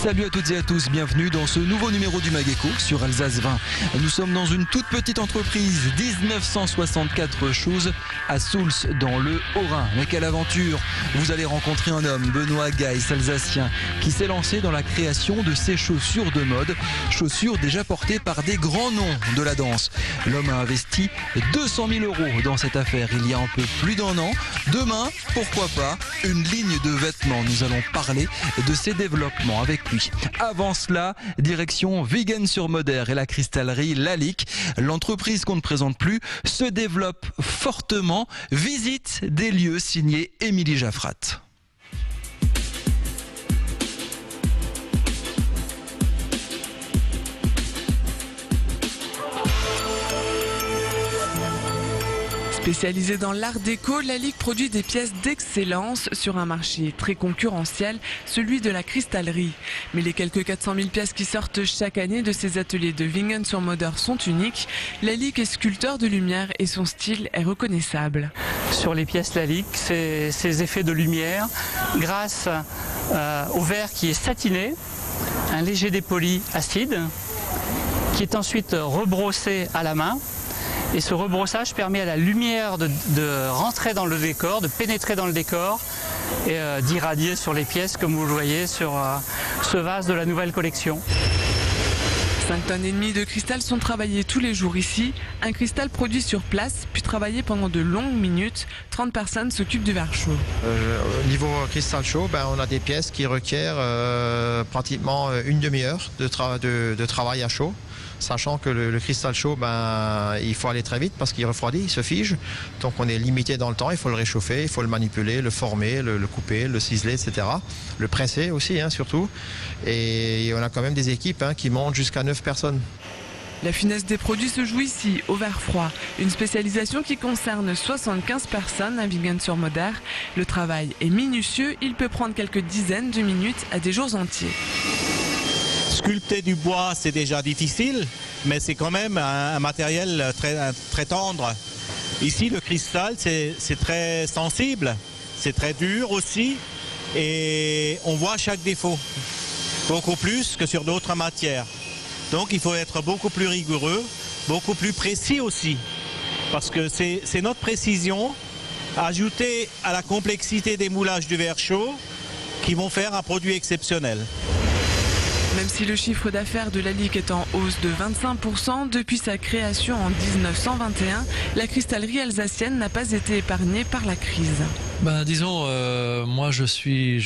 Salut à toutes et à tous, bienvenue dans ce nouveau numéro du Mag Eco sur Alsace 20. Nous sommes dans une toute petite entreprise, 1964 Shoes à Souls dans le Haut-Rhin. Mais quelle aventure! Vous allez rencontrer un homme, Benoît Geiss, alsacien, qui s'est lancé dans la création de ces chaussures de mode, chaussures déjà portées par des grands noms de la danse. L'homme a investi 200 000 € dans cette affaire il y a un peu plus d'un an. Demain, pourquoi pas, une ligne de vêtements. Nous allons parler de ses développements avec lui. Avant cela, direction Vigen-sur-Moder et la cristallerie Lalique. L'entreprise qu'on ne présente plus se développe fortement. Visite des lieux signés Émilie Jaffrat. Spécialisée dans l'art déco, Lalique produit des pièces d'excellence sur un marché très concurrentiel, celui de la cristallerie. Mais les quelques 400 000 pièces qui sortent chaque année de ces ateliers de Vigen-sur-Moder sont uniques. Lalique est sculpteur de lumière et son style est reconnaissable. Sur les pièces Lalique, c'est ces effets de lumière grâce au verre qui est satiné, un léger dépoli acide qui est ensuite rebrossé à la main. Et ce rebrossage permet à la lumière de rentrer dans le décor, de pénétrer dans le décor et d'irradier sur les pièces comme vous le voyez sur ce vase de la nouvelle collection. 5,5 tonnes de cristal sont travaillés tous les jours ici. Un cristal produit sur place, puis travaillé pendant de longues minutes. 30 personnes s'occupent du verre chaud. Au niveau cristal chaud, on a des pièces qui requièrent pratiquement une demi-heure de travail à chaud. Sachant que le cristal chaud, il faut aller très vite parce qu'il refroidit, il se fige. Donc on est limité dans le temps, il faut le réchauffer, il faut le manipuler, le former, le couper, le ciseler, etc. Le presser aussi, surtout. Et on a quand même des équipes qui montent jusqu'à 9 personnes. La finesse des produits se joue ici, au verre froid. Une spécialisation qui concerne 75 personnes à Vigen-sur-Moder. Le travail est minutieux, il peut prendre quelques dizaines de minutes à des jours entiers. Sculpter du bois, c'est déjà difficile, mais c'est quand même un matériel très tendre. Ici, le cristal, c'est très sensible, c'est très dur aussi, et on voit chaque défaut, beaucoup plus que sur d'autres matières. Donc il faut être beaucoup plus rigoureux, beaucoup plus précis aussi, parce que c'est notre précision ajoutée à la complexité des moulages du verre chaud qui vont faire un produit exceptionnel. Même si le chiffre d'affaires de Lalique est en hausse de 25%, depuis sa création en 1921, la cristallerie alsacienne n'a pas été épargnée par la crise. Disons, moi je suis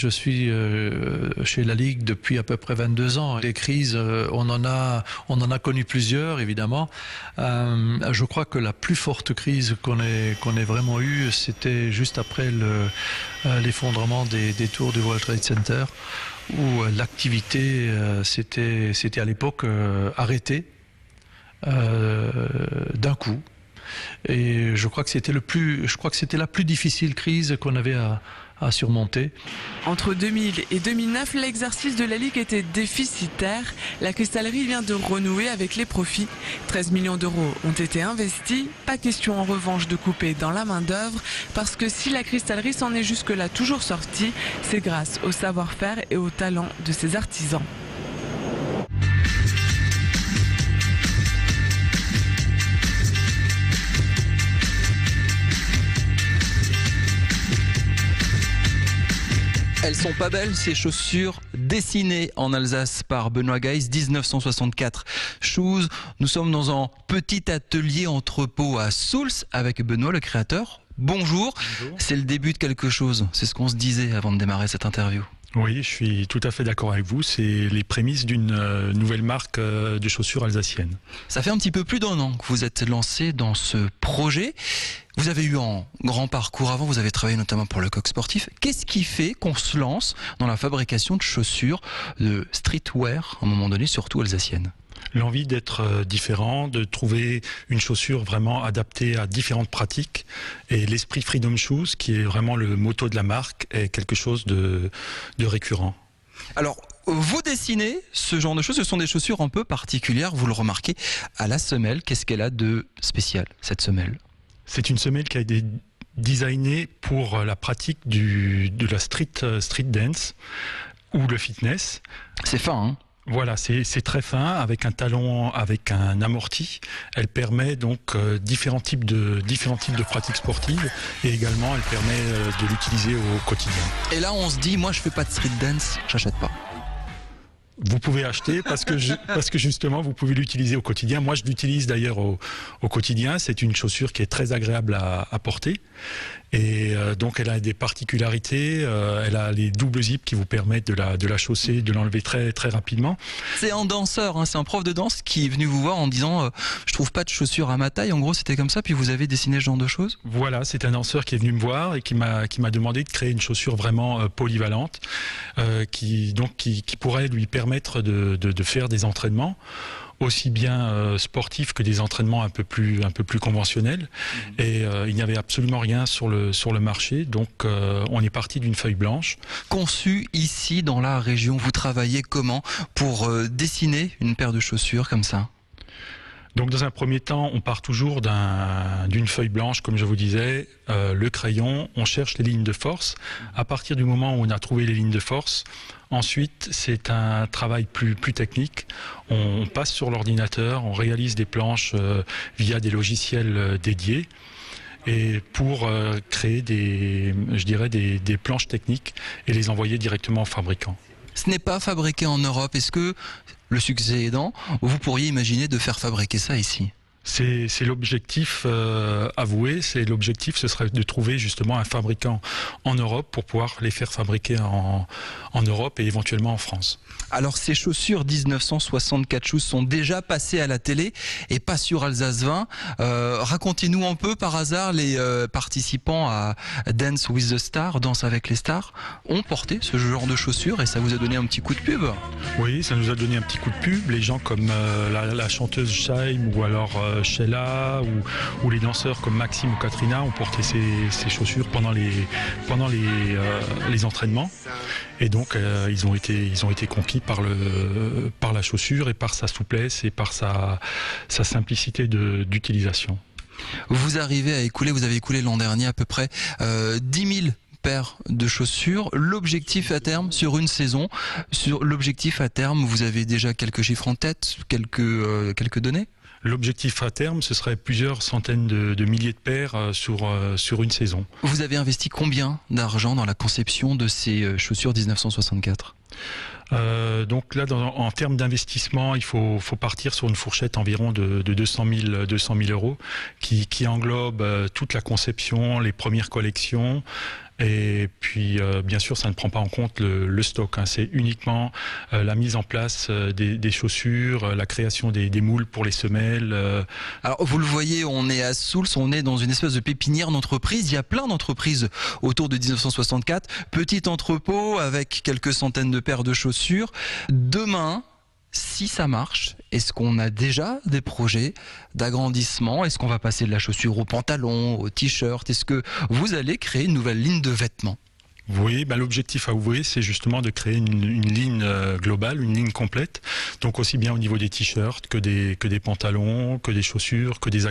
chez Lalique depuis à peu près 22 ans. Les crises, on en a connu plusieurs évidemment. Je crois que la plus forte crise qu'on ait vraiment eue, c'était juste après l'effondrement des tours du World Trade Center, où l'activité s'était à l'époque arrêtée d'un coup. Et je crois que c'était la plus difficile crise qu'on avait à surmonter. Entre 2000 et 2009, l'exercice de Lalique était déficitaire. La cristallerie vient de renouer avec les profits. 13 millions d'euros ont été investis. Pas question en revanche de couper dans la main-d'œuvre, parce que si la cristallerie s'en est jusque-là toujours sortie, c'est grâce au savoir-faire et au talent de ses artisans. Elles sont pas belles, ces chaussures dessinées en Alsace par Benoît Geiss, 1964 Shoes. Nous sommes dans un petit atelier entrepôt à Souls avec Benoît, le créateur. Bonjour. Bonjour. C'est le début de quelque chose, c'est ce qu'on se disait avant de démarrer cette interview. Oui, je suis tout à fait d'accord avec vous. C'est les prémices d'une nouvelle marque de chaussures alsaciennes. Ça fait un petit peu plus d'un an que vous êtes lancé dans ce projet. Vous avez eu un grand parcours avant, vous avez travaillé notamment pour le Coq Sportif. Qu'est-ce qui fait qu'on se lance dans la fabrication de chaussures, de streetwear, à un moment donné, surtout alsaciennes ? L'envie d'être différent, de trouver une chaussure vraiment adaptée à différentes pratiques. Et l'esprit Freedom Shoes, qui est vraiment le motto de la marque, est quelque chose de récurrent. Alors, vous dessinez ce genre de choses, ce sont des chaussures un peu particulières, vous le remarquez, à la semelle. Qu'est-ce qu'elle a de spécial, cette semelle ? C'est une semelle qui a été designée pour la pratique de la street dance. ou le fitness. C'est fin, hein? Voilà, c'est très fin, avec un talon, avec un amorti. Elle permet donc différents types de pratiques sportives, et également elle permet de l'utiliser au quotidien. Et là, on se dit, moi, je fais pas de street dance, j'achète pas. Vous pouvez acheter parce que justement vous pouvez l'utiliser au quotidien. Moi je l'utilise d'ailleurs au quotidien. C'est une chaussure qui est très agréable à porter et donc elle a des particularités. Elle a les doubles zips qui vous permettent de la chausser, de l'enlever très très rapidement. C'est un danseur, hein, c'est un prof de danse qui est venu vous voir en disant je trouve pas de chaussures à ma taille. En gros c'était comme ça. Puis vous avez dessiné ce genre de choses. Voilà, c'est un danseur qui est venu me voir et qui m'a demandé de créer une chaussure vraiment polyvalente qui pourrait lui permettre de faire des entraînements aussi bien sportifs que des entraînements un peu plus conventionnels. Et il n'y avait absolument rien sur le marché, donc on est parti d'une feuille blanche. Conçu ici dans la région, vous travaillez comment pour dessiner une paire de chaussures comme ça? Donc dans un premier temps, on part toujours d'une feuille blanche, comme je vous disais, le crayon, on cherche les lignes de force. À partir du moment où on a trouvé les lignes de force, ensuite c'est un travail plus technique. On passe sur l'ordinateur, on réalise des planches via des logiciels dédiés. Et pour créer des planches techniques et les envoyer directement au fabricant. Ce n'est pas fabriqué en Europe. Est-ce que, le succès aidant, vous pourriez imaginer de faire fabriquer ça ici? C'est l'objectif avoué. C'est l'objectif, ce serait de trouver justement un fabricant en Europe pour pouvoir les faire fabriquer en Europe et éventuellement en France. Alors ces chaussures 1964 Shoes sont déjà passées à la télé et pas sur Alsace 20. Racontez-nous un peu par hasard, les participants à Dance with the Stars, Danse avec les stars, ont porté ce genre de chaussures et ça vous a donné un petit coup de pub? Oui, ça nous a donné un petit coup de pub. Les gens comme la chanteuse Shaim ou alors Sheila ou les danseurs comme Maxime ou Katrina ont porté ces chaussures pendant les entraînements. Et donc ils ont été conquis par la chaussure et par sa souplesse et par sa simplicité d'utilisation. Vous avez écoulé l'an dernier à peu près 10 000 paires de chaussures. L'objectif à terme sur une saison, vous avez déjà quelques chiffres en tête, quelques données? L'objectif à terme, ce serait plusieurs centaines de milliers de paires sur une saison. Vous avez investi combien d'argent dans la conception de ces chaussures 1964 ? Donc là, en termes d'investissement, il faut partir sur une fourchette environ de 200 000 euros qui englobe toute la conception, les premières collections. Et puis, bien sûr, ça ne prend pas en compte le stock. Hein. C'est uniquement la mise en place des chaussures, la création des moules pour les semelles. Alors, vous le voyez, on est à Soultz, on est dans une espèce de pépinière d'entreprises. Il y a plein d'entreprises autour de 1964. Petit entrepôt avec quelques centaines de paires de chaussures. Demain, si ça marche, est-ce qu'on a déjà des projets d'agrandissement? Est-ce qu'on va passer de la chaussure au pantalon, au t-shirt? Est-ce que vous allez créer une nouvelle ligne de vêtements? Oui, l'objectif à ouvrir, c'est justement de créer une ligne globale, une ligne complète. Donc aussi bien au niveau des t-shirts que des pantalons, que des chaussures, que des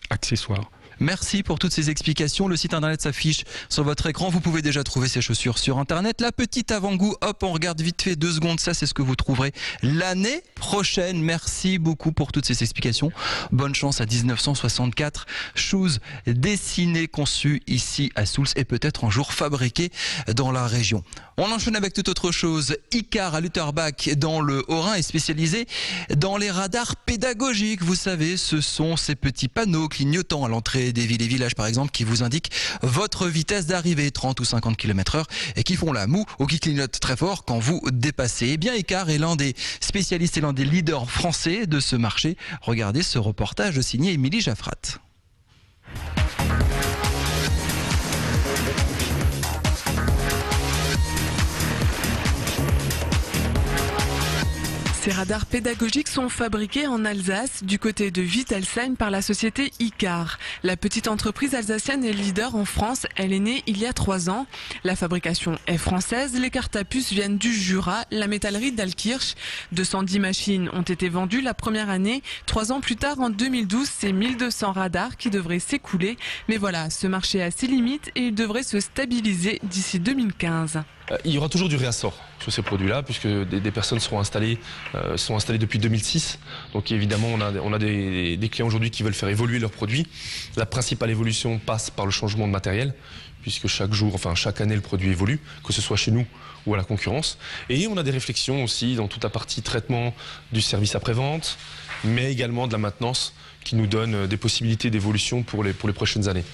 accessoires. Merci pour toutes ces explications. Le site internet s'affiche sur votre écran. Vous pouvez déjà trouver ces chaussures sur internet. La petite avant-goût, hop, on regarde vite fait 2 secondes. Ça, c'est ce que vous trouverez l'année prochaine. Merci beaucoup pour toutes ces explications. Bonne chance à 1964 Shoes, dessinées, conçues ici à Soultz et peut-être un jour fabriquées dans la région. On enchaîne avec toute autre chose. Icar à Lutterbach dans le Haut-Rhin est spécialisé dans les radars pédagogiques. Vous savez, ce sont ces petits panneaux clignotants à l'entrée des villes et villages par exemple qui vous indiquent votre vitesse d'arrivée 30 ou 50 km/h et qui font la moue ou qui clignotent très fort quand vous dépassez. Eh bien Icar est l'un des spécialistes et l'un des leaders français de ce marché. Regardez ce reportage signé Émilie Jaffrat. Ces radars pédagogiques sont fabriqués en Alsace, du côté de Wittelsheim, par la société Icar. La petite entreprise alsacienne est leader en France. Elle est née il y a 3 ans. La fabrication est française. Les cartes à puce viennent du Jura, la métallerie d'Alkirch. 210 machines ont été vendues la première année. 3 ans plus tard, en 2012, c'est 1200 radars qui devraient s'écouler. Mais voilà, ce marché a ses limites et il devrait se stabiliser d'ici 2015. Il y aura toujours du réassort sur ces produits-là, puisque des personnes sont installées depuis 2006. Donc évidemment, on a des clients aujourd'hui qui veulent faire évoluer leurs produits. La principale évolution passe par le changement de matériel, puisque chaque année, le produit évolue, que ce soit chez nous ou à la concurrence. Et on a des réflexions aussi dans toute la partie traitement du service après-vente, mais également de la maintenance, qui nous donne des possibilités d'évolution pour les prochaines années.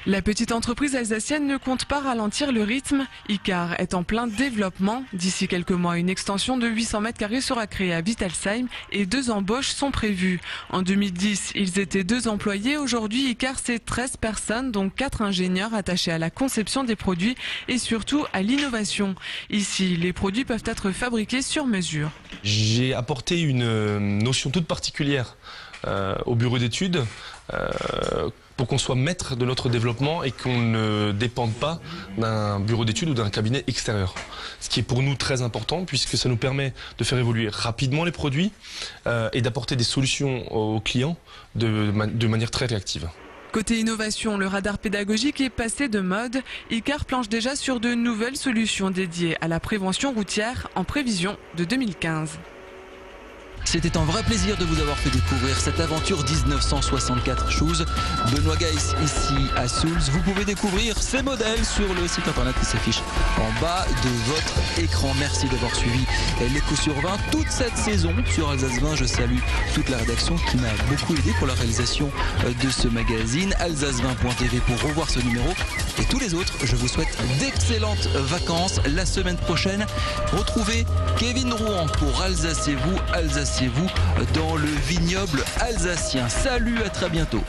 La petite entreprise alsacienne ne compte pas ralentir le rythme. Icar est en plein développement. D'ici quelques mois, une extension de 800 m² sera créée à Wittelsheim et 2 embauches sont prévues. En 2010, ils étaient 2 employés. Aujourd'hui, Icar, c'est 13 personnes, dont 4 ingénieurs attachés à la conception des produits et surtout à l'innovation. Ici, les produits peuvent être fabriqués sur mesure. J'ai apporté une notion toute particulière au bureau d'études pour qu'on soit maître de notre développement et qu'on ne dépende pas d'un bureau d'études ou d'un cabinet extérieur. Ce qui est pour nous très important, puisque ça nous permet de faire évoluer rapidement les produits et d'apporter des solutions aux clients de manière très réactive. Côté innovation, le radar pédagogique est passé de mode. Icar planche déjà sur de nouvelles solutions dédiées à la prévention routière en prévision de 2015. C'était un vrai plaisir de vous avoir fait découvrir cette aventure 1964 Shoes. Benoît Geiss ici à Souls. Vous pouvez découvrir ces modèles sur le site internet qui s'affiche en bas de votre écran. Merci d'avoir suivi l'Écho sur 20 toute cette saison sur Alsace 20. Je salue toute la rédaction qui m'a beaucoup aidé pour la réalisation de ce magazine. Alsace20.tv pour revoir ce numéro et tous les autres. Je vous souhaite d'excellentes vacances. La semaine prochaine, retrouvez Kevin Rouen pour Alsacez-vous dans le vignoble alsacien. Salut, à très bientôt.